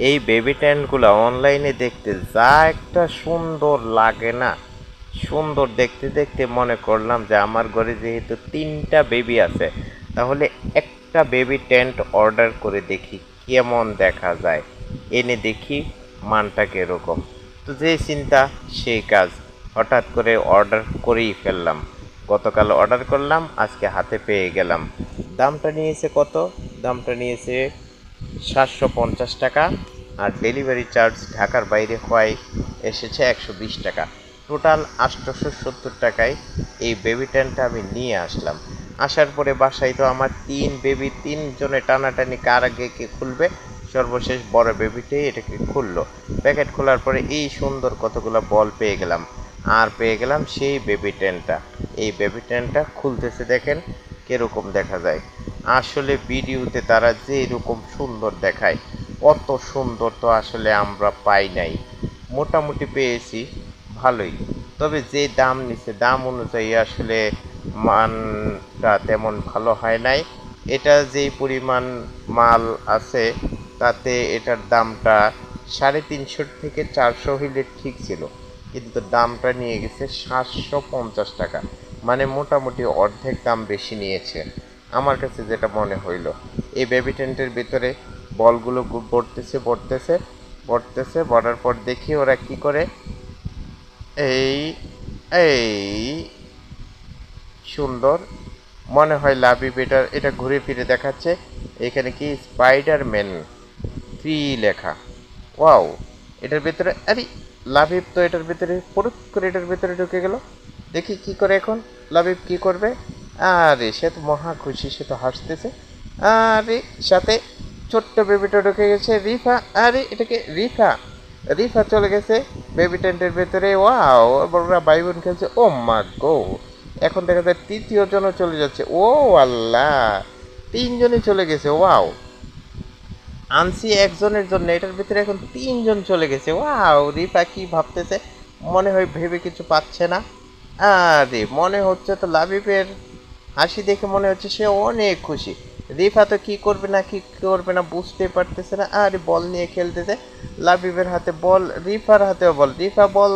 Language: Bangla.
এই বেবি টেন্টগুলো অনলাইনে দেখতে যা একটা সুন্দর লাগে না, সুন্দর দেখতে দেখতে মনে করলাম যে আমার ঘরে যেহেতু 3টা বেবি আছে, তাহলে একটা বেবি টেন্ট অর্ডার করে দেখি কেমন দেখা যায়, এনে দেখি মানটা কীরকম। তো যে চিন্তা সেই কাজ, হঠাৎ করে অর্ডার করেই ফেললাম। গতকাল অর্ডার করলাম, আজকে হাতে পেয়ে গেলাম। দামটা নিয়েছে কত? দামটা নিয়েছে 750 টাকা, আর ডেলিভারি চার্জ ঢাকার বাইরে হয় এসেছে 120 টাকা। টোটাল 870 টাকায় এই বেবি টেন্টটা আমি নিয়ে আসলাম। আসার পরে বাসায় তো আমার 3 বেবি, 3 জনে টানাটানি কার আগে কে খুলবে, সর্বশেষ বড় বেবিটাই এটাকে খুললো। প্যাকেট খোলার পরে এই সুন্দর কতগুলো বল পেয়ে গেলাম, আর পেয়ে গেলাম সেই বেবি টেন্টটা। এই বেবি টেন্টটা খুলতেছে, দেখেন কিরকম দেখা যায়। আসলে ভিডিওতে তারা যে এরকম সুন্দর দেখায়, অত সুন্দর তো আসলে আমরা পাই নাই। মোটামুটি পেয়েছি ভালোই, তবে যে দাম নিছে দাম অনুযায়ী আসলে মানটা তেমন ভালো হয় নাই। এটা যেই পরিমাণ মাল আছে, তাতে এটার দামটা 350 থেকে 400 হইলে ঠিক ছিল, কিন্তু দামটা নিয়ে গেছে 750 টাকা। মানে মোটামুটি অর্ধেক দাম বেশি নিয়েছে আমার কাছে যেটা মনে হইল। এই বেবি টেন্টের ভিতরে বলগুলো পড়তেছে পড়তেছে পড়তেছে, পড়ার পর দেখি ওরা কি করে। এই এই সুন্দর, মনে হয় লাভি বেটার, এটা ঘুরে ফিরে দেখাচ্ছে। এখানে কি স্পাইডারম্যান 3 লেখা। ওয়াও, এটার ভিতরে আরে লাভিব তো এটার ভিতরে পুরুত করে এটার ভিতরে ঢুকে গেল। দেখি কি করে এখন লাভিব কি করবে। আরে সে তো মহা খুশি, সে তো হাসতেছে। আরে সাথে ছোট্ট বেবিটা ঢুকে গেছে রিফা। আরে এটাকে রিফা, রিফা চলে গেছে বেবি টেন্টের ভেতরে। ওয়াও, বড়রা ভাই বোন খেলছে। ও মা গো, এখন দেখা যায় 3য় জনও চলে যাচ্ছে। ও আল্লাহ, 3জনই চলে গেছে। ওয়াও, আনছি একজনের জন্য, এটার ভিতরে এখন 3জন চলে গেছে। ওয়াও, রিফা কি ভাবতেছে, মনে হয় ভেবে কিছু পাচ্ছে না। আরে মনে হচ্ছে তো লাবিবের হাসি দেখে মনে হচ্ছে সে অনেক খুশি। রিফা তো কি করবে না কি করবে না বুঝতে পারতেছে না। আরে বল নিয়ে খেলতেছে, লাবিবের হাতে বল, রিফার হাতেও বল। রিফা বল